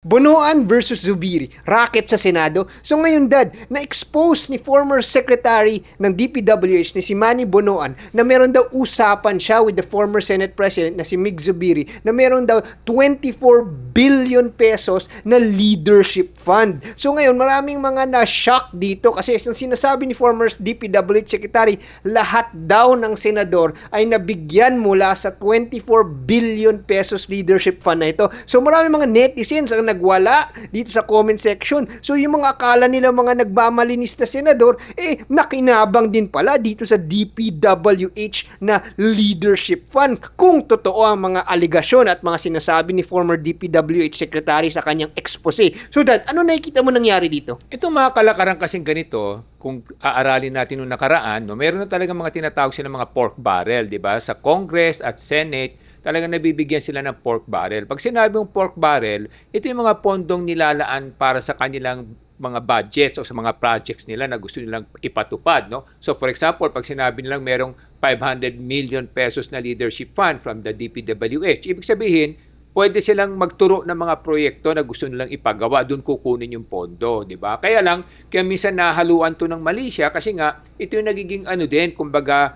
Bonoan versus Zubiri, racket sa Senado. So ngayon dad, na-expose ni former Secretary ng DPWH ni si Manny Bonoan na meron daw usapan siya with the former Senate President na si Mig Zubiri na meron daw 24 billion pesos na leadership fund. So ngayon maraming mga na-shock dito kasi ang sinasabi ni former DPWH Secretary, lahat daw ng senador ay nabigyan mula sa 24 billion pesos leadership fund na ito. So maraming mga netizens ang nagwala dito sa comment section. So yung mga akala nila mga nagmamalinis na senador, nakinabang din pala dito sa DPWH na leadership fund kung totoo ang mga aligasyon at mga sinasabi ni former DPWH Secretary sa kanyang expose. So Dad, ano nakikita mo nangyari dito? Itong mga kalakaran kasing ganito, kung aaralin natin nung nakaraan, meron na talaga mga tinatawag sila mga pork barrel, di ba? Sa Congress at Senate, talagang nabibigyan sila ng pork barrel. Pag sinabi mong pork barrel, ito yung mga pondong nilalaan para sa kanilang mga budgets o sa mga projects nila na gusto nilang ipatupad. No? So for example, pag sinabi nilang merong 500 million pesos na leadership fund from the DPWH, ibig sabihin, pwede silang magturo ng mga proyekto na gusto nilang ipagawa, doon kukunin yung pondo, di ba? Kaya lang, kaya minsan nahaluan to ng mali siya kasi nga, ito yung nagiging kumbaga,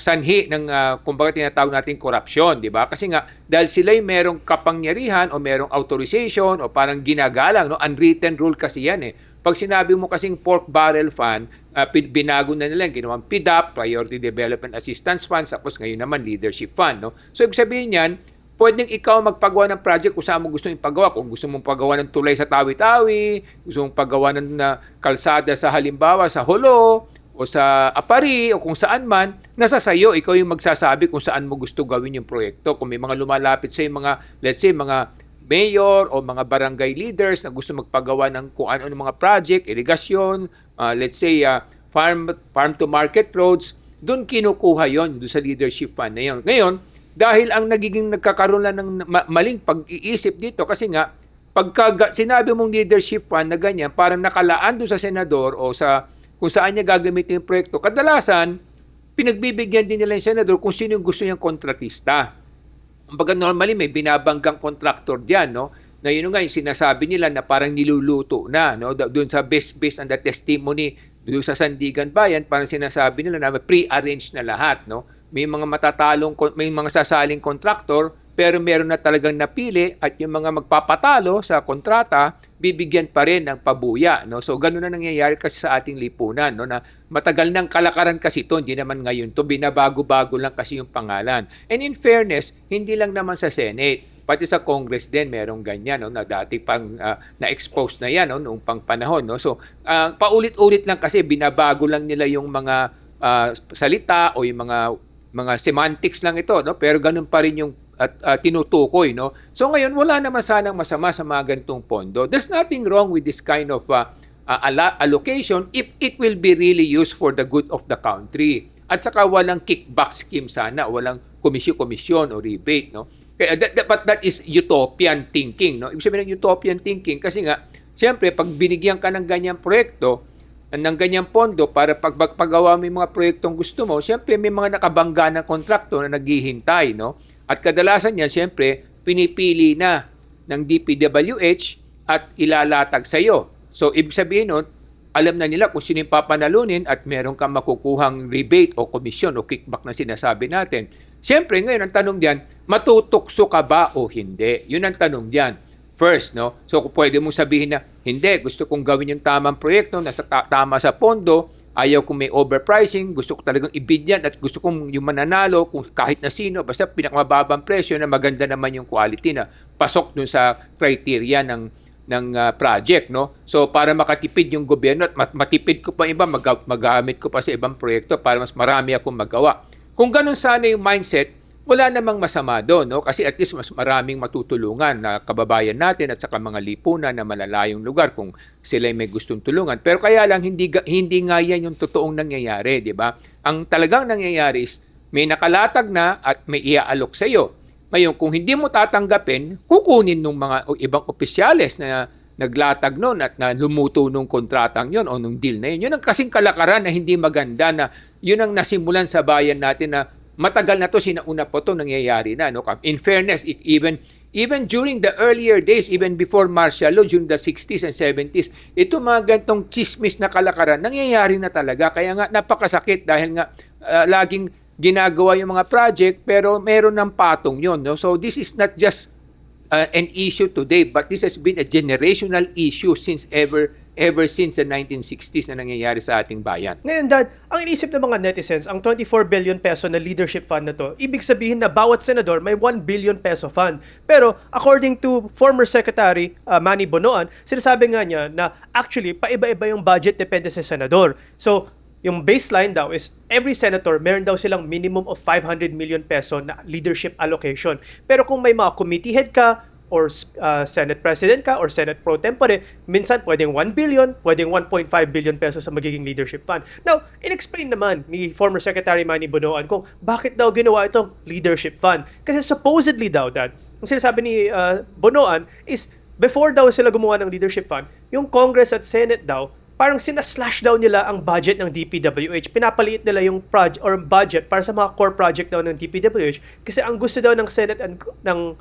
sanhi ng kumbaga tinatawag natin korupsyon, di ba? Kasi nga dahil sila'y merong kapangyarihan o merong authorization o parang ginagalang, no? Unwritten rule kasi yan eh. Pag sinabi mo kasing pork barrel fund, binago na nila, ginawang PDAP, Priority Development Assistance Fund, tapos ngayon naman leadership fund, no? So ibig sabihin yan, pwedeng ikaw magpagawa ng project kung saan mo gusto yung paggawa. Kung gusto mong paggawa ng tulay sa Tawi-Tawi, gusto mong paggawa ng kalsada sa halimbawa sa Holo, o sa Apari o kung saan man, nasa sayo, ikaw yung magsasabi kung saan mo gusto gawin yung proyekto. Kung may mga lumalapit sa mga, let's say, mga mayor o mga barangay leaders na gusto magpagawa ng kung ano mga project, irigasyon, let's say, farm to market roads, doon kinukuha yon doon sa leadership fund na yun. Ngayon, dahil ang nagiging nagkakaroon lang ng maling pag-iisip dito kasi nga, pagka sinabi mong leadership fund na ganyan, parang nakalaan doon sa senador o sa kung saan niya gagamitin yung proyekto, kadalasan, pinagbibigyan din nila yung senador kung sino yung gusto niyang kontratista. Kumbaga normally may binabanggang contractor diyan, no? Na yun nga yung sinasabi nila na parang niluluto na, no? Doon sa based on the testimony doon sa Sandigan Bayan, parang sinasabi nila na pre-arranged na lahat, no? May mga may mga sasaling contractor, pero meron na talagang napili at yung mga magpapatalo sa kontrata, bibigyan pa rin ng pabuya. No? So, ganun na nangyayari kasi sa ating lipunan. No? Na matagal ng kalakaran kasi ito, hindi naman ngayon to binabago-bago lang kasi yung pangalan. And in fairness, hindi lang naman sa Senate, pati sa Congress din merong ganyan, no? Na dati pang na-expose na yan, no? Noong pang panahon. No? So, paulit-ulit lang kasi binabago lang nila yung mga salita o yung mga semantics lang ito. No? Pero ganun pa rin yung at tinutukoy, no? So ngayon, wala naman sanang masama sa mga ganitong pondo. There's nothing wrong with this kind of allocation if it will be really used for the good of the country. At saka walang kickback scheme sana, walang komisyon o rebate, no? Kaya but that is utopian thinking, no? Ibig sabihin ng utopian thinking kasi nga, siyempre, pag binigyan ka ng ganyang proyekto, ng ganyang pondo para pagpagawa mo yung mga proyektong gusto mo, siyempre may mga nakabangga na kontrakto na naghihintay, no? At kadalasan yan, siyempre, pinipili na ng DPWH at ilalatag sa iyo. So, ibig sabihin nun, alam na nila kung sino yung papanalunin at meron kang makukuhang rebate o komisyon o kickback na sinasabi natin. Siyempre, ngayon, ang tanong diyan, matutukso ka ba o hindi? Yun ang tanong diyan. First, no? So, kung pwede mong sabihin na, hindi, gusto kong gawin yung tamang proyekto, nasa tama sa pondo, ayaw kong may overpricing, gusto ko talagang ibid yan at gusto kong yung mananalo kung kahit na sino, basta pinakamababang presyo na maganda naman yung quality na pasok dun sa criteria ng project, no? So para makatipid yung gobyerno at matipid ko pa iba, magamit ko pa sa ibang proyekto para mas marami akong magawa. Kung ganun sana yung mindset, wala namang masama doon, no? Kasi at least mas maraming matutulungan na kababayan natin at saka mga lipunan na malalayong lugar kung sila may gustong tulungan. Pero kaya lang hindi nga yan yung totoong nangyayari, di ba? Ang talagang nangyayari is may nakalatag na at may iaalok sa iyo. Ngayon, kung hindi mo tatanggapin, kukunin ng mga ibang opisyales na naglatag noon at na lumuto nung kontratang yon o nung deal na yun. Yun ang kasing kalakaran na hindi maganda na yun ang nasimulan sa bayan natin na matagal na to, sinauna po to nangyayari na, no? In fairness, even Even during the earlier days, even before martial law, during the 60s and 70s, ito mga gantong chismis na kalakaran, nangyayari na talaga. Kaya nga napakasakit dahil nga laging ginagawa yung mga project pero meron ng patong yun. No? So this is not just an issue today, but this has been a generational issue since ever since the 1960s na nangyayari sa ating bayan. Ngayon, Dad, ang inisip ng mga netizens, ang 24 billion peso na leadership fund na to, ibig sabihin na bawat senador may 1 billion peso fund. Pero according to former Secretary Manny Bonoan, sinasabi nga niya na actually paiba-iba yung budget depende sa senador. So, yung baseline daw is every senator, meron daw silang minimum of 500 million peso na leadership allocation. Pero kung may mga committee head ka, or Senate President ka or Senate Pro Tempore, minsan pwedeng 1 billion, pwedeng 1.5 billion pesos sa magiging leadership fund. Now, in-explain naman ni former Secretary Manny Bonoan kung bakit daw ginawa itong leadership fund. Kasi supposedly daw, Dad, ang sinasabi ni Bonoan is before daw sila gumawa ng leadership fund, yung Congress at Senate daw, parang sinaslash daw nila ang budget ng DPWH. Pinapaliit nila yung budget para sa mga core project daw ng DPWH kasi ang gusto daw ng Senate and ng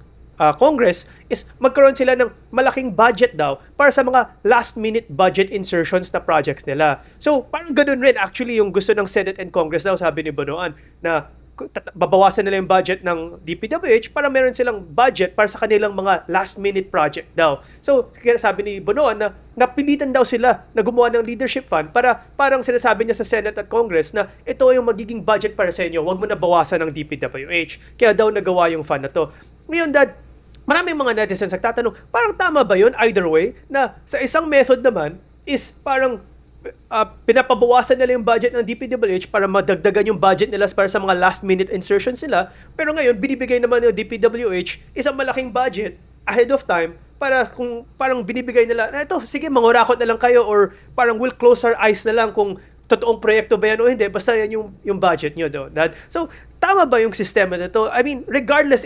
Congress is magkaroon sila ng malaking budget daw para sa mga last-minute budget insertions na projects nila. So, parang ganun rin actually yung gusto ng Senate and Congress daw, sabi ni Bonoan, na babawasan nila yung budget ng DPWH para meron silang budget para sa kanilang mga last-minute project daw. So, kaya sabi ni Bonoan na napilitan daw sila na gumawa ng leadership fund para parang sinasabi niya sa Senate at Congress na ito yung magiging budget para sa inyo, wag mo na bawasan ng DPWH. Kaya daw nagawa yung fund na to. Ngayon, Dad, maraming mga netizens nagtatanong, parang tama ba yun either way na sa isang method naman is parang pinapabawasan nila yung budget ng DPWH para madagdagan yung budget nila para sa mga last-minute insertions nila. Pero ngayon, binibigay naman ng DPWH isang malaking budget ahead of time para kung parang binibigay nila, na ito, sige, mangurakot na lang kayo or parang we'll close our eyes na lang kung totoong proyekto ba yan o hindi, basta yan yung budget nyo doon. So, tama ba yung sistema na to? I mean, regardless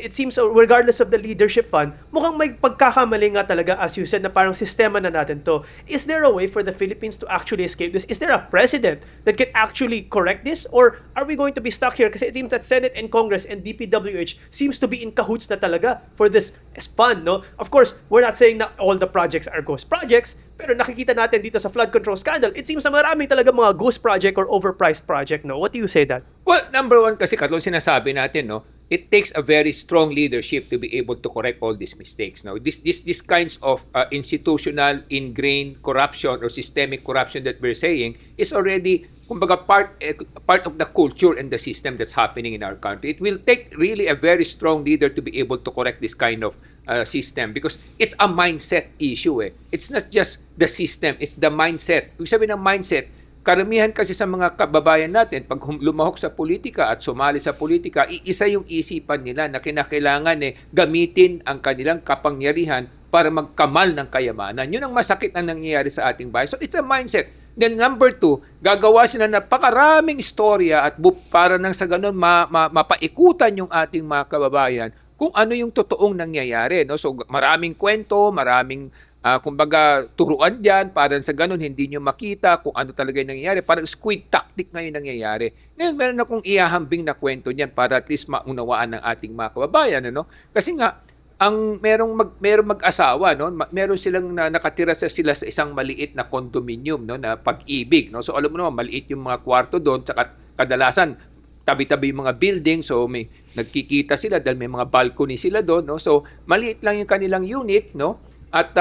of the leadership fund, mukhang may pagkakamali nga talaga, as you said, na parang sistema na natin to. Is there a way for the Philippines to actually escape this? Is there a precedent that can actually correct this? Or are we going to be stuck here? Kasi it seems that Senate and Congress and DPWH seems to be in cahoots na talaga for this fund, no? Of course, we're not saying na all the projects are ghost projects, pero nakikita natin dito sa flood control scandal, it seems na maraming talaga mga ghost project or overpriced project, no? What do you say, Dad? Well, number one kasi katulad sinasabi natin, no, it takes a very strong leadership to be able to correct all these mistakes. No, this kinds of institutional ingrained corruption or systemic corruption that we're saying is already, kumbaga, part of the culture and the system that's happening in our country. It will take really a very strong leader to be able to correct this kind of system because it's a mindset issue. It's not just the system, it's the mindset. Ibig sabihin ng mindset, karamihan kasi sa mga kababayan natin, pag lumahok sa politika at sumali sa politika, iisa yung isipan nila na kinakailangan gamitin ang kanilang kapangyarihan para magkamal ng kayamanan. Yun ang masakit na nangyayari sa ating bayan. So it's a mindset. Then number two, gagawa sila ng napakaraming istorya at para nang sa ganun mapaikutan yung ating mga kababayan kung ano yung totoong nangyayari. No? So maraming kwento, maraming kumbaga turuan dyan para sa ganun hindi nyo makita kung ano talaga yung nangyayari. Parang squid tactic ngayon nangyayari. Ngayon meron akong ihahambing na kwento niyan para at least maunawaan ng ating mga kababayan. Ano? Kasi nga, ang merong mag-asawa, no, meron silang nakatira sila sa isang maliit na condominium, no, na Pag-ibig, no. So alam mo naman, maliit yung mga kwarto doon, saka kadalasan tabi-tabi yung mga building, so may nagkikita sila dahil may mga balcony sila doon, no. So maliit lang yung kanilang unit, no. At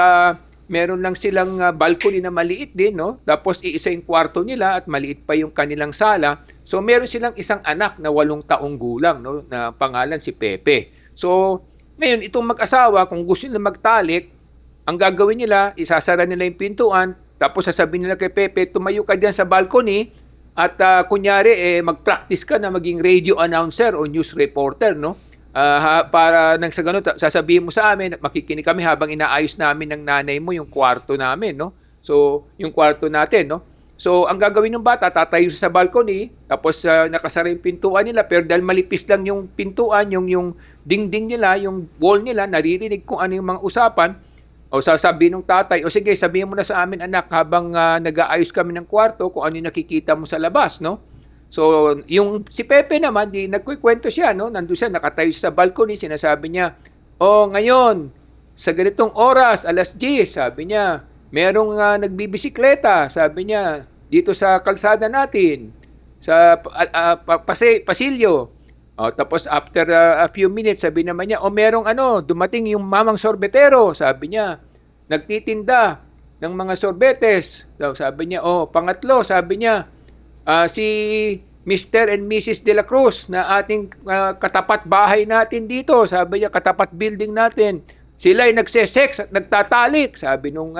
meron lang silang balcony na maliit din, no. Tapos iisa yung kwarto nila at maliit pa yung kanilang sala. So meron silang isang anak na 8 taong gulang, no, na pangalan si Pepe. So ngayon, itong mag-asawa, kung gusto nila magtalik, ang gagawin nila, isasara nila yung pintuan, tapos sasabihin nila kay Pepe, tumayo ka dyan sa balcony, at kunyari, mag-practice ka na maging radio announcer o news reporter, no? Para nang sa ganun, sasabihin mo sa amin, makikinig kami habang inaayos namin ng nanay mo yung kwarto namin, no? So, yung kwarto natin, no? So, ang gagawin ng bata, tatayo sa balcony, tapos nakasara yung pintuan nila, pero dahil malipis lang yung pintuan, yung dingding nila, yung wall nila, naririnig kung ano yung mga usapan, o sasabihin ng tatay, o sige, sabihin mo na sa amin, anak, habang nag-aayos kami ng kwarto, kung ano yung nakikita mo sa labas, no? So, yung si Pepe naman, nagkukwento siya, no? Nandun siya, nakatayo sa balcony, sinasabi niya, O ngayon, sa ganitong oras, alas 10, sabi niya, merong nagbibisikleta, sabi niya, dito sa kalsada natin, sa pasilyo. O, tapos after a few minutes, sabi naman niya, merong dumating yung mamang sorbetero, sabi niya, nagtitinda ng mga sorbetes. So, sabi niya, pangatlo, sabi niya, si Mr. and Mrs. De La Cruz na ating katapat bahay natin dito, sabi niya, katapat building natin. Sila ay nagsesex at nagtatalik, sabi nung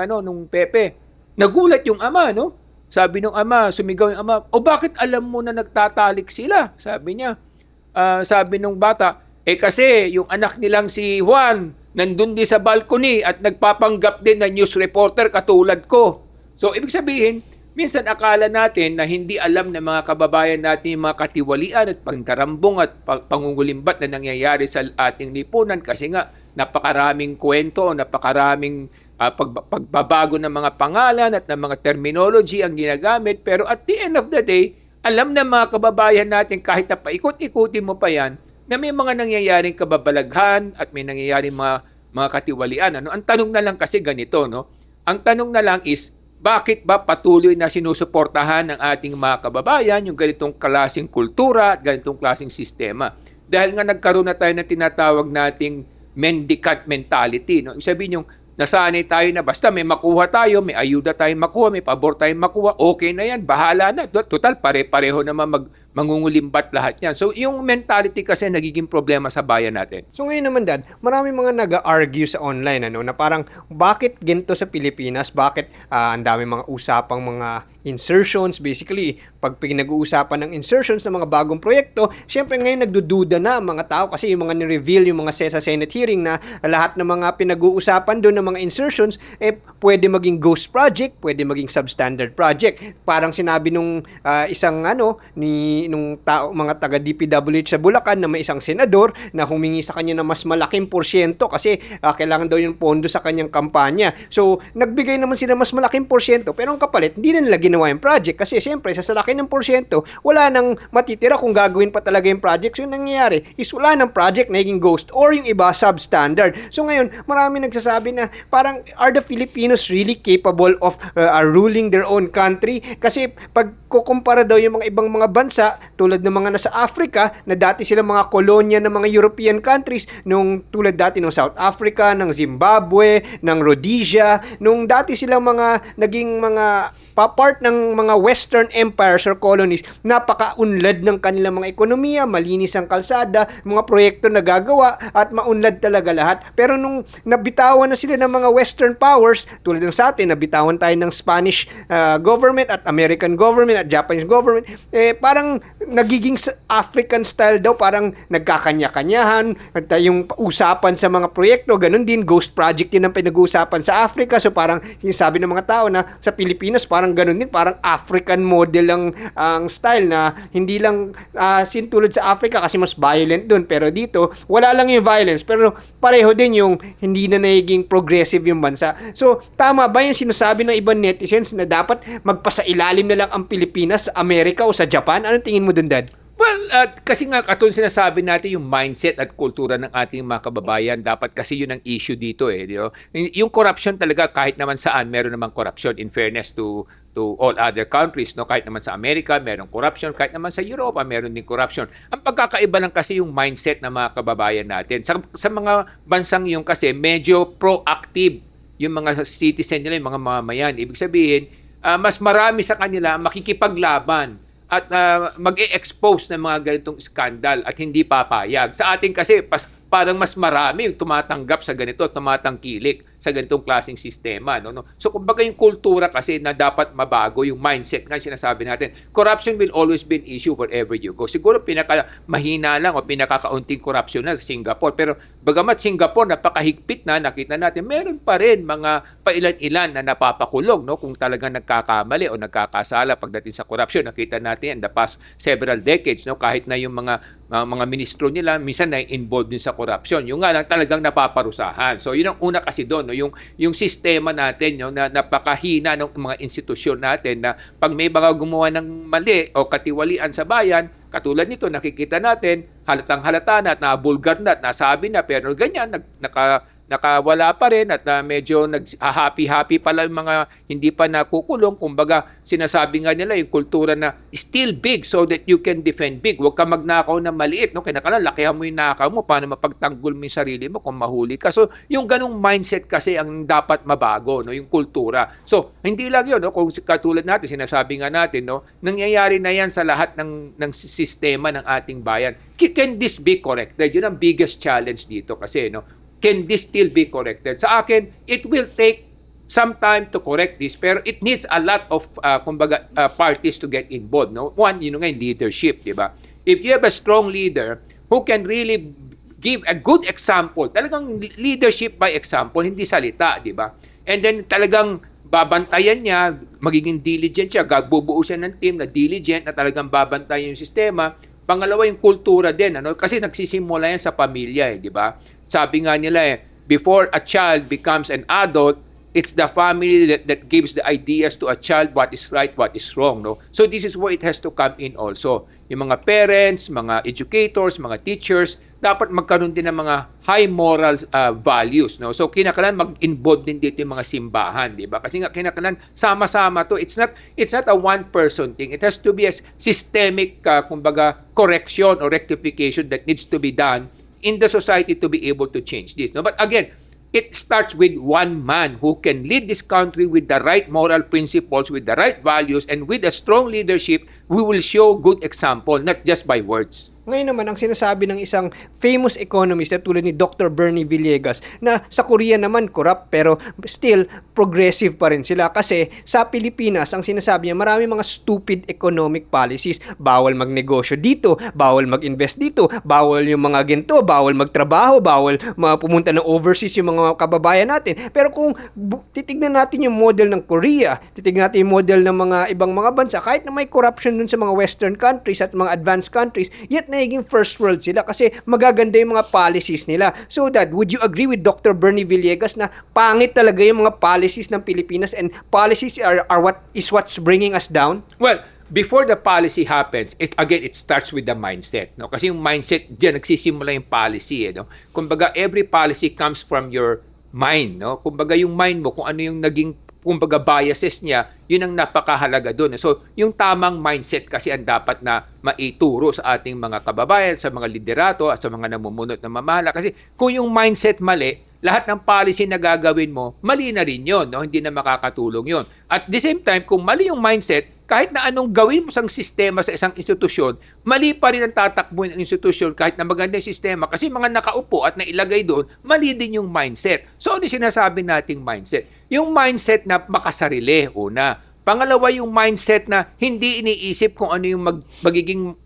Pepe. Nagulat yung ama, no? Sabi nung ama, sumigaw yung ama, bakit alam mo na nagtatalik sila? Sabi niya. Sabi nung bata, kasi yung anak nilang si Juan, nandun din sa balcony at nagpapanggap din na news reporter katulad ko. So, ibig sabihin, minsan akala natin na hindi alam ng mga kababayan natin yung mga katiwalian at pangkarambong at pangungulimbat na nangyayari sa ating lipunan kasi nga napakaraming kwento, napakaraming pagbabago ng mga pangalan at ng mga terminology ang ginagamit. Pero at the end of the day, alam ng mga kababayan natin kahit na paikot-ikutin mo pa yan, na may mga nangyayaring kababalaghan at may nangyayaring mga katiwalian. Ang tanong na lang kasi ganito, no? Ang tanong na lang is, bakit ba patuloy na sinusuportahan ng ating mga kababayan yung ganitong klaseng kultura at ganitong klaseng sistema? Dahil nga nagkaroon na tayo ng tinatawag nating mendicant mentality. No? Sabihin yung nasanay tayo na basta may makuha tayo, may ayuda tayong makuha, may pabor tayong makuha, okay na yan, bahala na. Total, pare-pareho naman mangungulimbat lahat yan. So, yung mentality kasi nagiging problema sa bayan natin. So ngayon naman, Dad, marami mga nag-argue sa online na parang bakit ganito sa Pilipinas, bakit ang dami mga usapang mga insertions, basically pag pinag-uusapan ng insertions ng mga bagong proyekto, syempre ngayon nagdududa na ang mga tao kasi yung mga ni-reveal yung mga sa Senate hearing na lahat ng mga pinag-uusapan doon ng mga insertions pwede maging ghost project, pwede maging substandard project. Parang sinabi nung isang nung mga taga DPWH sa Bulacan na may isang senador na humingi sa kanya ng mas malaking porsyento kasi kailangan daw yung pondo sa kanyang kampanya. So, nagbigay naman sila mas malaking porsyento pero ang kapalit, hindi na nila ginawa yung project kasi syempre sa laki ng porsyento, wala nang matitira kung gagawin pa talaga yung project. So, yung nangyayari is wala ng project na naging ghost or yung iba substandard. So, ngayon, marami nagsasabi na parang are the Filipinos really capable of ruling their own country? Kasi pag kukumpara daw yung mga ibang mga bansa tulad ng mga nasa Africa na dati silang mga kolonya ng mga European countries nung tulad dati ng South Africa, ng Zimbabwe, ng Rhodesia, nung dati silang mga naging mga part ng mga Western empires or colonies, napaka-unlad ng kanilang mga ekonomiya, malinis ang kalsada, mga proyekto na gagawa at maunlad talaga lahat. Pero nung nabitawan na sila ng mga Western powers, tulad ng sa atin, nabitawan tayo ng Spanish government at American government at Japanese government, parang nagiging African style daw, parang nagkakanya-kanyahan at yung usapan sa mga proyekto, ganun din, ghost project din ang pinag-uusapan sa Africa. So parang yung sabi ng mga tao na sa Pilipinas, parang ganun din, parang African model ang style na hindi lang sintulad sa Africa kasi mas violent dun. Pero dito, wala lang yung violence pero pareho din yung hindi na naging progressive yung bansa. So, tama ba yung sinasabi ng ibang netizens na dapat magpasailalim na lang ang Pilipinas sa Amerika o sa Japan? Anong tingin mo dun, Dad? Well, kasi nga katulad sinasabi natin yung mindset at kultura ng ating mga kababayan, dapat kasi yun ang issue dito di ba? Yung corruption talaga kahit naman saan meron namang corruption in fairness to all other countries, no? Kahit naman sa Amerika meron corruption, kahit naman sa Europa meron din corruption. Ang pagkakaiba lang kasi yung mindset ng mga kababayan natin. Sa mga bansang yung kasi medyo proactive yung mga citizen nila, yung mga mamamayan. Ibig sabihin, mas marami sa kanila makikipaglaban at mag-e-expose ng mga ganitong skandal at hindi papayag. Sa atin kasi parang mas marami yung tumatanggap sa ganito, tumatangkilik sa ganitong klaseng sistema. No? So kumbaga yung kultura kasi na dapat mabago, yung mindset nga sinasabi natin. Corruption will always be an issue wherever you go. Siguro mahina lang o pinakakaunting corruption na sa Singapore. Pero bagamat Singapore napakahigpit na, nakita natin, meron pa rin mga pailan-ilan na napapakulong kung talagang nagkakamali o nagkakasala pagdating sa corruption. Nakita natin in the past several decades, kahit na yung mga ministro nila minsan na involved din sa korupsyon. Yung nga lang talagang napaparusahan. So yun ang una kasi doon, no? Yung sistema natin, no, na napakahina ng mga institusyon natin na pag may mga gumawa ng mali o katiwalian sa bayan, katulad nito, nakikita natin, halatang halata na at nabulgar na at nasabi na, pero ganyan, nakawala pa rin at medyo nag-happy-happy pala yung mga hindi pa nakukulong. Kumbaga, sinasabi nga nila yung kultura na still big so that you can defend big. Huwag ka magnakaw na maliit. No? Kailangan lakihan mo yung nakaw mo paano mapagtanggol mo yung sarili mo kung mahuli ka. So, yung ganong mindset kasi ang dapat mabago, no? Yung kultura. So, hindi lang yun. No? Kung katulad natin, sinasabi nga natin, no? Nangyayari na yan sa lahat ng sistema ng ating bayan. Can this be corrected? Yun ang biggest challenge dito kasi, no? Can this still be corrected? Sa akin, it will take some time to correct this, pero it needs a lot of parties to get involved. No? One, yun nga yung leadership, di ba? If you have a strong leader who can really give a good example, talagang leadership by example, hindi salita, di ba? And then talagang babantayan niya, magiging diligent siya, bubuo siya ng team na diligent, na talagang babantayan yung sistema. Pangalawa, yung kultura din, ano? Kasi nagsisimula yan sa pamilya, di ba? Sabi nga nila before a child becomes an adult, it's the family that gives the ideas to a child what is right, what is wrong. No? So this is where it has to come in also. Yung mga parents, mga educators, mga teachers, dapat magkaroon din ng mga high moral values. No? So kinakailangan mag-involve din dito yung mga simbahan. Diba? Kasi nga kinakailangan sama-sama to. It's not a one-person thing. It has to be a systemic kumbaga, correction or rectification that needs to be done in the society to be able to change this. No? But again, it starts with one man who can lead this country with the right moral principles, with the right values, and with a strong leadership. We will show good example, not just by words. Ngayon naman, ang sinasabi ng isang famous economist na tulad ni Dr. Bernie Villegas na sa Korea naman corrupt pero still progressive pa rin sila kasi sa Pilipinas, ang sinasabi niya, marami mga stupid economic policies. Bawal magnegosyo dito, bawal mag-invest dito, bawal yung mga ginto, bawal magtrabaho, bawal pumunta ng overseas yung mga kababayan natin. Pero kung titignan natin yung model ng Korea, titignan natin yung model ng mga ibang mga bansa, kahit na may corruption dun sa mga western countries at mga advanced countries, yet naging first world sila kasi magaganda yung mga policies nila. So that, would you agree with Dr. Bernie Villegas na pangit talaga yung mga policies ng Pilipinas and policies are what's bringing us down? Well, before the policy happens, it starts with the mindset. No? Kasi yung mindset, diyan nagsisimula yung policy. No? Kumbaga, every policy comes from your mind. No? Kumbaga, yung mind mo, kung ano yung naging biases niya, yun ang napakahalaga doon. So, yung tamang mindset kasi ang dapat na maituro sa ating mga kababayan, sa mga liderato at sa mga namumunot na mamahala. Kasi kung yung mindset mali, lahat ng policy na gagawin mo, mali na rin yun. No? Hindi na makakatulong yun. At the same time, kung mali yung mindset, kahit na anong gawin mo sa sistema sa isang institusyon, mali pa rin ang tatakbo ng institusyon kahit na maganda yung sistema kasi mga nakaupo at nailagay doon, mali din yung mindset. So, ano sinasabi nating mindset? Yung mindset na makasarili, una. Pangalawa, yung mindset na hindi iniisip kung ano yung magiging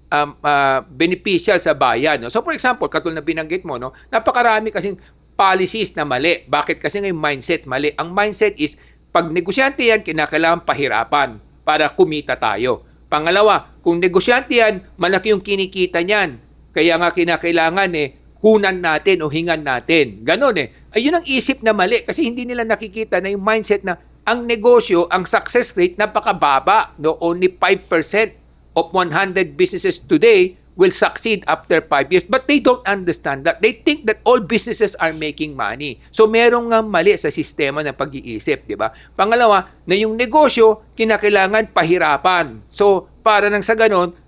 beneficial sa bayan. No? So, for example, katulad na binanggit mo, no? Napakarami kasing policies na mali. Bakit? Kasi yung mindset mali. Ang mindset is, pag negosyante yan, kinakailangan pahirapan para kumita tayo. Pangalawa, kung negosyante yan, malaki yung kinikita niyan. Kaya nga kinakailangan kunan natin o hingan natin. Ganon Ayun ang isip na mali kasi hindi nila nakikita na yung mindset na ang negosyo, ang success rate, napakababa. No? Only 5% of 100 businesses today will succeed after 5 years. But they don't understand that. They think that all businesses are making money. So, merong nga mali sa sistema ng pag-iisip, di ba? Pangalawa, na yung negosyo, kinakailangan pahirapan. So, para nang sa ganon,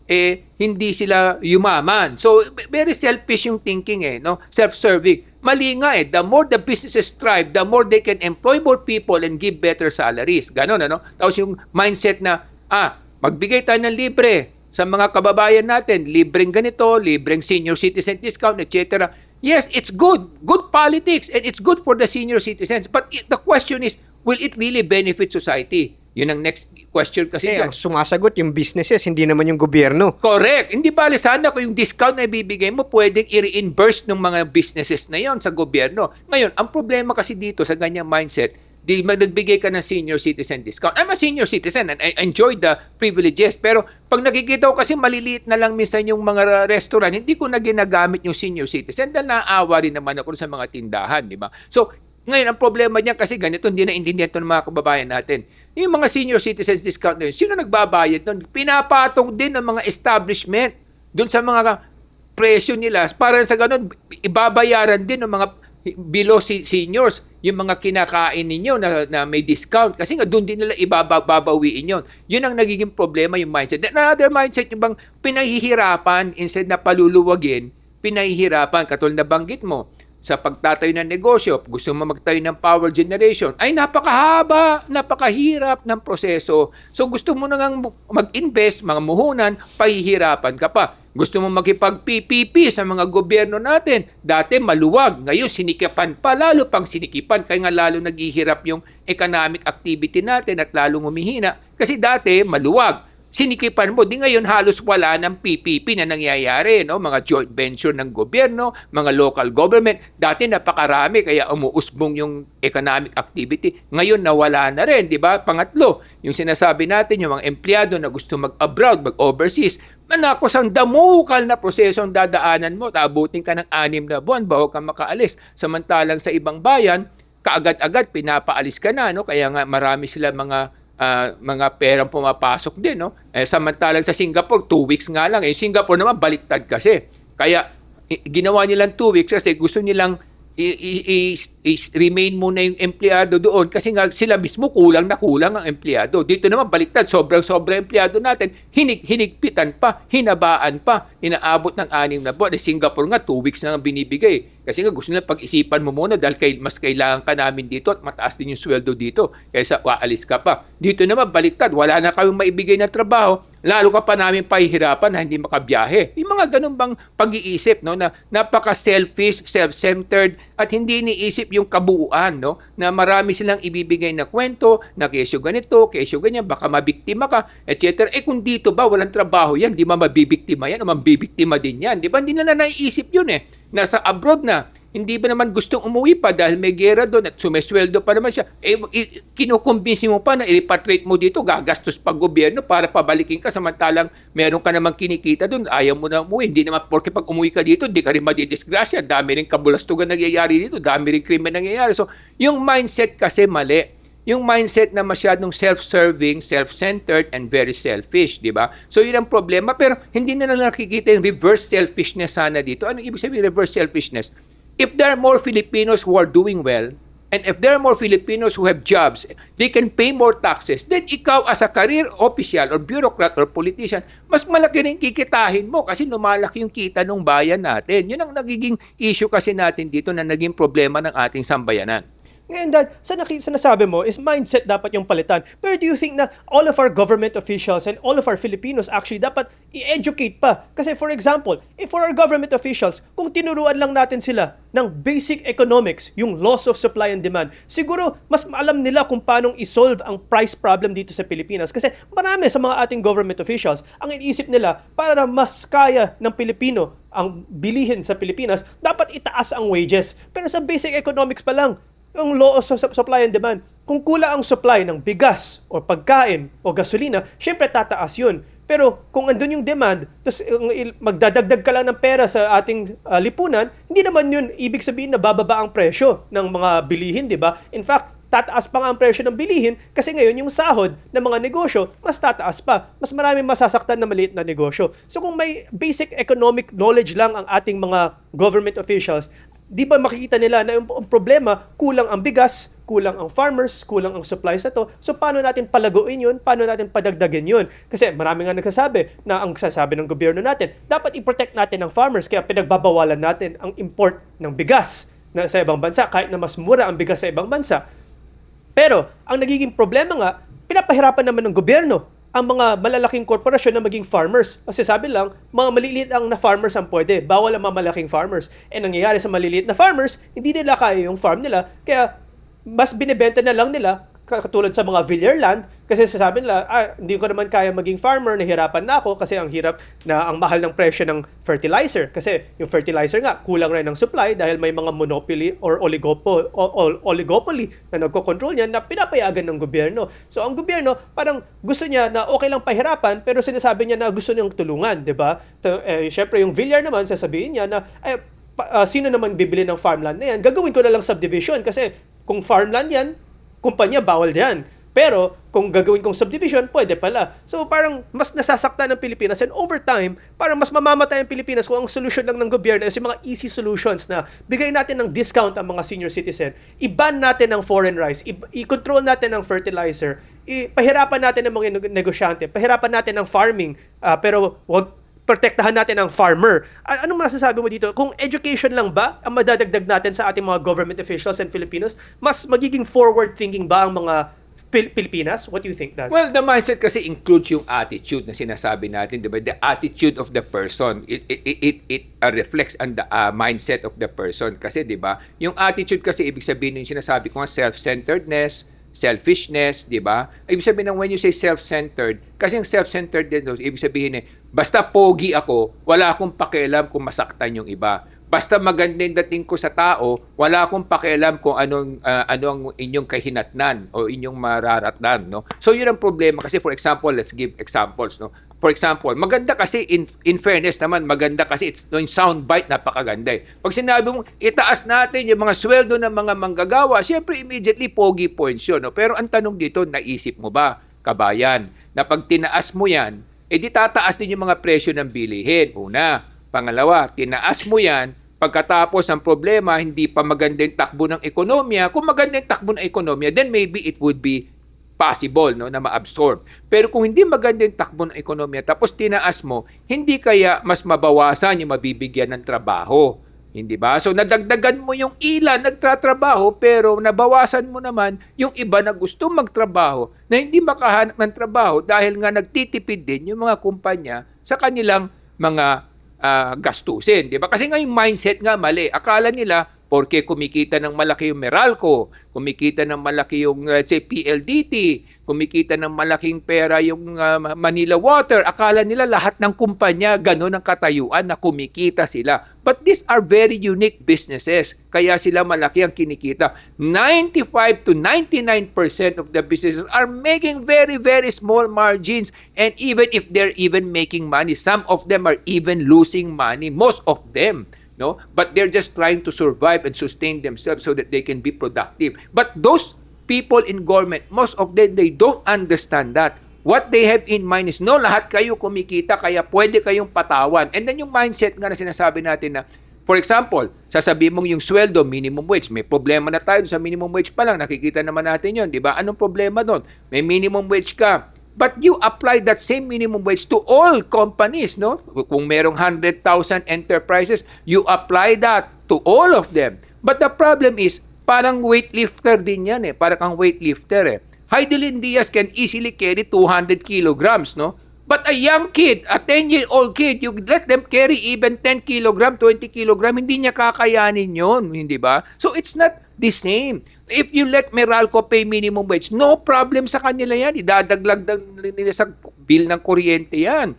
hindi sila yumaman. So, very selfish yung thinking no? Self-serving. Mali nga The more the businesses thrive, the more they can employ more people and give better salaries. Ganon, ano? Tapos yung mindset na, magbigay tayo ng libre sa mga kababayan natin, libreng ganito, libreng senior citizen discount, etc. Yes, it's good. Good politics and it's good for the senior citizens. But the question is, will it really benefit society? Yun ang next question kasi. Ang sumasagot yung businesses, hindi naman yung gobyerno. Correct. Hindi bali sana kung yung discount na ibibigay mo, pwedeng i-reimburse ng mga businesses na yon sa gobyerno. Ngayon, ang problema kasi dito sa ganyang mindset, nagbigay ka ng senior citizen discount. I'm a senior citizen and I enjoy the privileges. Pero pag nakikita ko kasi maliliit na lang minsan yung mga restaurant, hindi ko na ginagamit yung senior citizen dahil naaawa rin naman ako sa mga tindahan, di ba? So, ngayon, ang problema niya kasi ganito, hindi naintindihan ito ng mga kababayan natin. Yung mga senior citizens discount na yun, sino nagbabayad nun? Pinapatong din ng mga establishment doon sa mga presyo nila. Para sa ganun, ibabayaran din ng mga below seniors yung mga kinakain ninyo na may discount kasi nga doon din nila ibabawiin yon. Yun ang nagiging problema, yung mindset. Another mindset yung bang pinahihirapan instead na paluluwagin, pinahihirapan katulad na banggit mo sa pagtatayo ng negosyo, gusto mo magtayo ng power generation, ay napakahaba, napakahirap ng proseso. So gusto mo nang mag-invest, mga muhunan, pahihirapan ka pa. Gusto mo makipag-PPP sa mga gobyerno natin. Dati maluwag, ngayon sinikipan pa, lalo pang sinikipan. Kaya nga lalo naghihirap yung economic activity natin at lalong humihina. Kasi dati maluwag. Sinikipan mo, di ngayon halos wala ng PPP na nangyayari, no? Mga joint venture ng gobyerno, mga local government. Dati napakarami kaya umuusbong yung economic activity. Ngayon nawala na rin, di ba? Pangatlo, yung sinasabi natin, yung mga empleyado na gusto mag-abroad, mag-overseas, manakos ang damukal na proseso ang dadaanan mo. Taabutin ka ng 6 na buwan bago ka makaalis. Samantalang sa ibang bayan, kaagad-agad pinapaalis ka na, no? Kaya nga marami sila mga perang pumapasok din, no? Samantalang sa Singapore, 2 weeks nga lang. Singapore naman, baliktad kasi. Kaya, ginawa nilang 2 weeks kasi gusto nilang remain muna yung empleyado doon kasi nga sila mismo kulang na kulang ang empleyado. Dito naman, baliktad. Sobrang empleyado natin. Hinigpitan pa, hinabaan pa, inaabot ng 6 na buwan. Singapore nga, 2 weeks na ang binibigay. Kasi nga gusto nila pag-isipan mo muna dahil mas kailangan ka namin dito at mataas din yung sweldo dito kaysa waalis ka pa. Dito naman baliktad, wala na kami maibigay na trabaho, lalo ka pa namin pahihirapan na hindi makabiyahe. Yung mga ganun bang pag-iisip, no, na napaka-selfish, self-centered at hindi iniisip yung kabuuan, no, na marami silang ibibigay na kwento na kesyo ganito, kesyo ganyan, baka mabiktima ka, etc. Kung dito ba walang trabaho yan, di ba mabibiktima yan o mabibiktima din yan? Di ba hindi na naiisip yun Nasa abroad na, hindi ba naman gustong umuwi pa dahil may gera doon at sumesweldo pa naman siya. Kinukumbinsi mo pa na i-repatriate mo dito, gagastos pa gobyerno para pabalikin ka samantalang meron ka namang kinikita doon, ayaw mo na umuwi. Hindi naman porque pag umuwi ka dito, di ka rin madidisgrasya. Dami rin kabulastugan nangyayari dito, dami rin krimen nangyayari. So, yung mindset kasi mali. Yung mindset na masyadong self-serving, self-centered, and very selfish, di ba? So, yun ang problema. Pero, hindi na nakikita yung reverse selfishness sana dito. Anong ibig sabihin reverse selfishness? If there are more Filipinos who are doing well, and if there are more Filipinos who have jobs, they can pay more taxes, then ikaw as a career official or bureaucrat or politician, mas malaki rin kikitahin mo kasi lumalaki yung kita ng bayan natin. Yun ang nagiging issue kasi natin dito na naging problema ng ating sambayanan. Ngayon, Dad, sa nasabi mo is mindset dapat yung palitan. Pero do you think na all of our government officials and all of our Filipinos actually dapat i-educate pa? Kasi for example, if for our government officials, kung tinuruan lang natin sila ng basic economics, yung laws of supply and demand, siguro mas alam nila kung paano i-solve ang price problem dito sa Pilipinas. Kasi marami sa mga ating government officials, ang iniisip nila para mas kaya ng Pilipino ang bilihin sa Pilipinas, dapat itaas ang wages. Pero sa basic economics pa lang, yung law of supply and demand. Kung kulang ang supply ng bigas o pagkain o gasolina, syempre tataas yun. Pero kung andun yung demand, tapos magdadagdag ka lang ng pera sa ating lipunan, hindi naman yun ibig sabihin na bababa ang presyo ng mga bilihin, di ba? In fact, tataas pa nga ang presyo ng bilihin kasi ngayon yung sahod ng mga negosyo, mas tataas pa. Mas maraming masasaktan na maliit na negosyo. So kung may basic economic knowledge lang ang ating mga government officials, di ba makikita nila na yung problema, kulang ang bigas, kulang ang farmers, kulang ang supplies na to. So paano natin palaguin yun? Paano natin padagdagin yun? Kasi marami nga nagsasabi na ang sasabi ng gobyerno natin, dapat i-protect natin ang farmers kaya pinagbabawalan natin ang import ng bigas na sa ibang bansa kahit na mas mura ang bigas sa ibang bansa. Pero ang nagiging problema nga, pinapahirapan naman ng gobyerno ang mga malalaking korporasyon na maging farmers. Kasi sabi lang, mga maliliit ang na farmers ang pwede. Bawal ang mga malaking farmers. And nangyayari sa maliliit na farmers, hindi nila kaya yung farm nila. Kaya mas binibenta na lang nila katulad sa mga Villarland, kasi sasabi nila, hindi ko naman kaya maging farmer, nahirapan na ako kasi ang hirap na ang mahal ng presyo ng fertilizer. Kasi yung fertilizer nga, kulang rin ng supply dahil may mga monopoly or oligopoly na nagko-control niyan na pinapayagan ng gobyerno. So ang gobyerno, parang gusto niya na okay lang pahirapan, pero sinasabi niya na gusto niyang tulungan, di ba? Syempre yung Villar naman, sasabihin niya na, sino naman bibili ng farmland na yan? Gagawin ko na lang subdivision kasi kung farmland yan, kumpanya bawal yan. Pero kung gagawin kong subdivision, pwede pala. So parang mas nasasaktan ng Pilipinas, and over time, parang mas mamamatay ang Pilipinas kung ang solution lang ng gobyerno is yung mga easy solutions na bigay natin ng discount ang mga senior citizen, i-ban natin ang foreign rice, i-control natin ang fertilizer, pahirapan natin ang mga negosyante, pahirapan natin ang farming, pero wag protektahan natin ang farmer. Anong masasabi mo dito? Kung education lang ba ang madadagdag natin sa ating mga government officials and Filipinos, mas magiging forward-thinking ba ang mga Pilipinas? What do you think, Dad? Well, the mindset kasi includes yung attitude na sinasabi natin, di ba? The attitude of the person. It reflects on the mindset of the person. Kasi, di ba? Yung attitude kasi, ibig sabihin yung sinasabi ko nga, self-centeredness, selfishness, di ba? Ibig sabihin ng when you say self-centered, kasi yung self-centeredness, ibig sabihin basta pogi ako, wala akong pakialam kung masaktan yung iba. Basta maganda yung dating ko sa tao, wala akong pakialam kung ano ang inyong kahinatnan o inyong mararatnan, no? So yun ang problema kasi, for example, let's give examples, no? For example, maganda kasi in fairness naman, maganda kasi yung soundbite napakaganda. Pag sinabi mong itaas natin yung mga sweldo ng mga manggagawa, syempre immediately pogi points yun, no? Pero ang tanong dito, naisip mo ba, kabayan, na pag tinaas mo yan, di tataas din yung mga presyo ng bilihin. Una. Pangalawa, tinaas mo yan, pagkatapos ang problema, hindi pa maganda yung takbo ng ekonomiya. Kung maganda yung takbo ng ekonomiya, then maybe it would be possible, no, na ma-absorb. Pero kung hindi maganda yung takbo ng ekonomiya, tapos tinaas mo, hindi kaya mas mabawasan yung mabibigyan ng trabaho. Hindi ba? So nadagdagan mo yung ilan nagtatrabaho, pero nabawasan mo naman yung iba na gusto magtrabaho na hindi makahanap ng trabaho dahil nga nagtitipid din yung mga kumpanya sa kanilang mga gastusin, di ba? Kasi nga yung mindset nga mali. Akala nila porque kumikita ng malaki yung Meralco, kumikita ng malaki yung, let's say, PLDT, kumikita ng malaking pera yung Manila Water, akala nila lahat ng kumpanya ganun ang katayuan na kumikita sila. But these are very unique businesses, kaya sila malaki ang kinikita. 95 to 99% of the businesses are making very, very small margins, and even if they're even making money, some of them are even losing money, most of them. No, but they're just trying to survive and sustain themselves so that they can be productive. But those people in government, most of them, they don't understand that. What they have in mind is, no, lahat kayo kumikita, kaya pwede kayong patawan. And then yung mindset nga na sinasabi natin na, for example, sasabihin mong yung sweldo, minimum wage, may problema na tayo sa minimum wage pa lang, nakikita naman natin yun, di ba? Anong problema doon? May minimum wage ka, but you apply that same minimum wage to all companies, no? Kung merong 100,000 enterprises, you apply that to all of them. But the problem is, parang weightlifter din yan Parang kang weightlifter Heidelin Diaz can easily carry 200 kilograms, no? But a young kid, a 10-year-old kid, you let them carry even 10 kilogram, 20 kilogram, hindi niya kakayanin yon, hindi ba? So it's not the same. If you let Meralco pay minimum wage, no problem sa kanila yan. Idadaglag nila sa bill ng kuryente yan.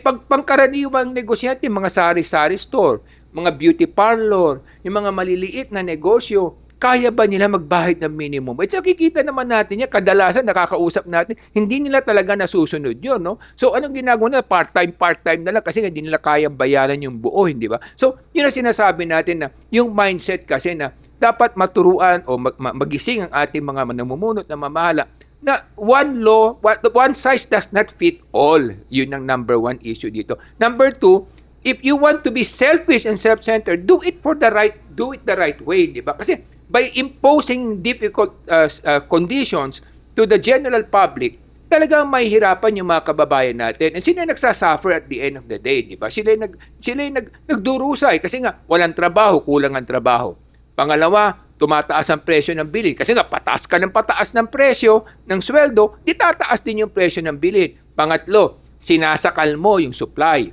Pag pangkaraniwang negosyante, mga sari-sari store, mga beauty parlor, yung mga maliliit na negosyo, kaya ba nila magbayad ng minimum wage? Nakikita naman natin yan, kadalasan nakakausap natin, hindi nila talaga nasusunod yun, no? So, anong ginagawa nila? Part-time na lang kasi hindi nila kaya bayaran yung buo, hindi ba? So, yun ang sinasabi natin na yung mindset kasi na dapat maturuan o magising ang ating mga namumuno na mamahala na one size does not fit all. Yun ang number one issue dito. Number two, if you want to be selfish and self-centered, do it the right way, di ba? Kasi by imposing difficult conditions to the general public, talagang mahihirapan yung mga kababayan natin. And sila nagsasuffer at the end of the day, di ba? Sila nagdurusay kasi nga walang trabaho, kulang ang trabaho. Pangalawa, tumataas ang presyo ng bilhin. Kasi nga, pataas ka ng pataas ng presyo ng sweldo, di tataas din yung presyo ng bilhin. Pangatlo, sinasakal mo yung supply.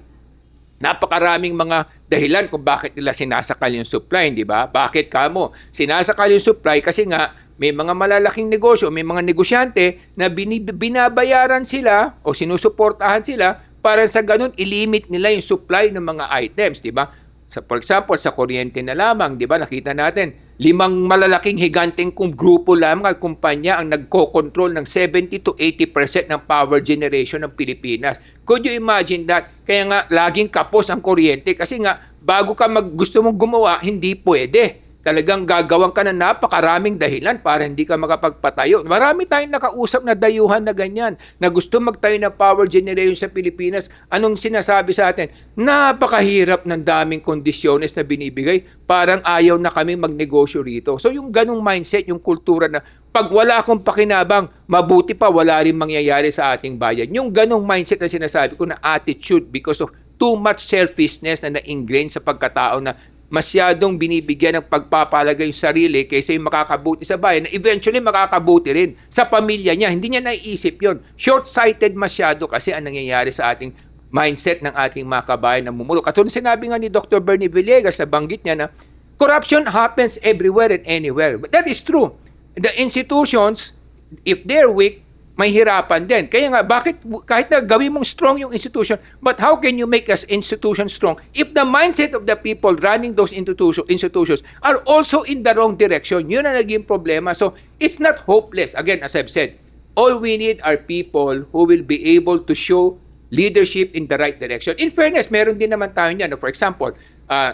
Napakaraming mga dahilan kung bakit nila sinasakal yung supply, di ba? Bakit kamo? Sinasakal yung supply kasi nga may mga malalaking negosyo, may mga negosyante na binabayaran sila o sinusuportahan sila para sa ganun ilimit nila yung supply ng mga items, di ba? For example, sa kuryente na lamang, di ba, nakita natin, 5 malalaking higanteng grupo lamang at kumpanya ang nagko-control ng 70 to 80% ng power generation ng Pilipinas. Could you imagine that? Kaya nga, laging kapos ang kuryente kasi nga, bago ka gusto mong gumawa, hindi pwede. Talagang gagawin ka na napakaraming dahilan para hindi ka makapagpatayo. Marami tayong nakausap na dayuhan na ganyan, na gusto magtayo ng power generation sa Pilipinas. Anong sinasabi sa atin? Napakahirap ng daming kondisyones na binibigay. Parang ayaw na kami magnegosyo rito. So yung ganong mindset, yung kultura na pag wala akong pakinabang, mabuti pa wala rin mangyayari sa ating bayan. Yung ganong mindset na sinasabi ko na attitude because of too much selfishness na na-ingrain sa pagkatao na masyadong binibigyan ng pagpapalaga yung sarili kaysa yung makakabuti sa bayan na eventually makakabuti rin sa pamilya niya. Hindi niya naiisip yon. Short-sighted masyado kasi ang nangyayari sa ating mindset ng ating mga kabayan na mumulok. At sinabi nga ni Dr. Bernie Villegas, nabanggit niya na corruption happens everywhere and anywhere. But that is true. The institutions, if they're weak, may hirapan din. Kaya nga, bakit kahit na gawin mong strong yung institution, but how can you make us institution strong if the mindset of the people running those institutions are also in the wrong direction? Yun ang naging problema. So, it's not hopeless. Again, as I've said, all we need are people who will be able to show leadership in the right direction. In fairness, meron din naman tayo niyan. For example,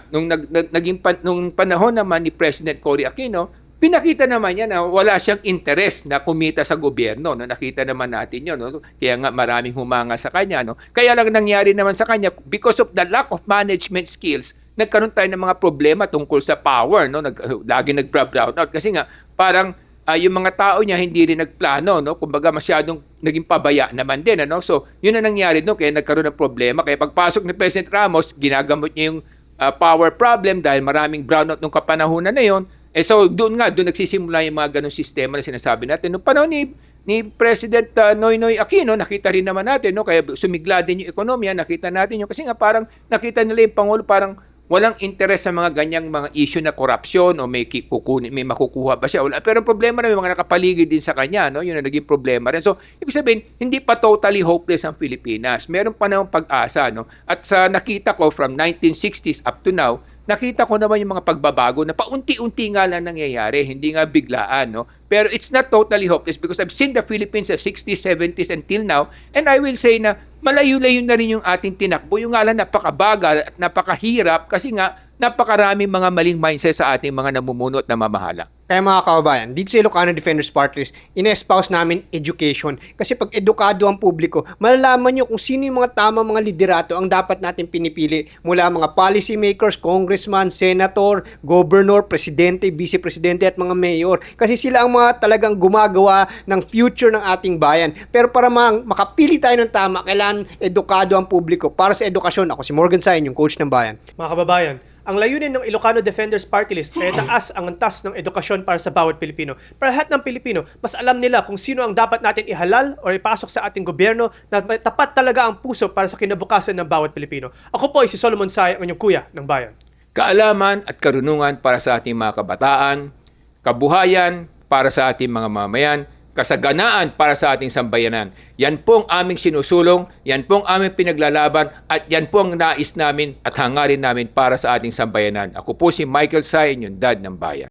nung panahon naman ni President Cory Aquino, pinakita naman niya na wala siyang interest na kumita sa gobyerno. No? Nakita naman natin yun. No? Kaya nga maraming humanga sa kanya. No? Kaya lang nangyari naman sa kanya, because of the lack of management skills, nagkaroon tayo ng mga problema tungkol sa power. No? Lagi nag-brown out. Kasi nga, parang yung mga tao niya hindi rin nagplano. No? Kumbaga masyadong naging pabaya naman din. Ano? So, yun ang nangyari. No? Kaya nagkaroon ng problema. Kaya pagpasok ni President Ramos, ginagamot niya yung power problem dahil maraming brownout nung kapanahunan na yon. So doon nagsisimula yung mga ganong sistema na sinasabi natin. Noong panahon ni President Noynoy Aquino, nakita rin naman natin, no? Kaya sumigla din yung ekonomiya, nakita natin yun. Kasi nga parang nakita nila yung Pangulo parang walang interest sa mga ganyang mga issue na korupsyon o may makukuha ba siya. Pero ang problema na may mga nakapaligid din sa kanya, no? Yun ang naging problema rin. So, ibig sabihin, hindi pa totally hopeless ang Pilipinas. Meron pa namang pag-asa, no? At sa nakita ko from 1960s up to now, nakita ko naman yung mga pagbabago na paunti-unti nga lang nangyayari, hindi nga biglaan, no? Pero it's not totally hopeless because I've seen the Philippines sa 60s, 70s until now, and I will say na malayo-layo na rin yung ating tinakbo. Yung nga lang napakabagal at napakahirap kasi nga napakaraming mga maling mindset sa ating mga namumuno at namamahala. Kaya mga kababayan, dito sa Ilocano Defenders Party List, ine-espouse namin education. Kasi pag edukado ang publiko, malalaman nyo kung sino yung mga tamang mga liderato ang dapat natin pinipili mula mga policy makers, congressman, senator, governor, presidente, vice-presidente at mga mayor. Kasi sila ang mga talagang gumagawa ng future ng ating bayan. Pero para makapili tayo ng tama, kailangan edukado ang publiko. Para sa edukasyon, ako si Morgan Sain, yung coach ng bayan. Mga kababayan, ang layunin ng Ilocano Defenders Party List ay taas ang antas ng edukasyon para sa bawat Pilipino. Para lahat ng Pilipino, mas alam nila kung sino ang dapat natin ihalal o ipasok sa ating gobyerno na tapat talaga ang puso para sa kinabukasan ng bawat Pilipino. Ako po ay si Solomon Say, ang inyong kuya ng bayan. Kaalaman at karunungan para sa ating mga kabataan, kabuhayan para sa ating mga mamayan, kasaganaan para sa ating sambayanan. Yan po ang aming sinusulong, yan po ang aming pinaglalaban, at yan po ang nais namin at hangarin namin para sa ating sambayanan. Ako po si Michael Say, yung dad ng bayan.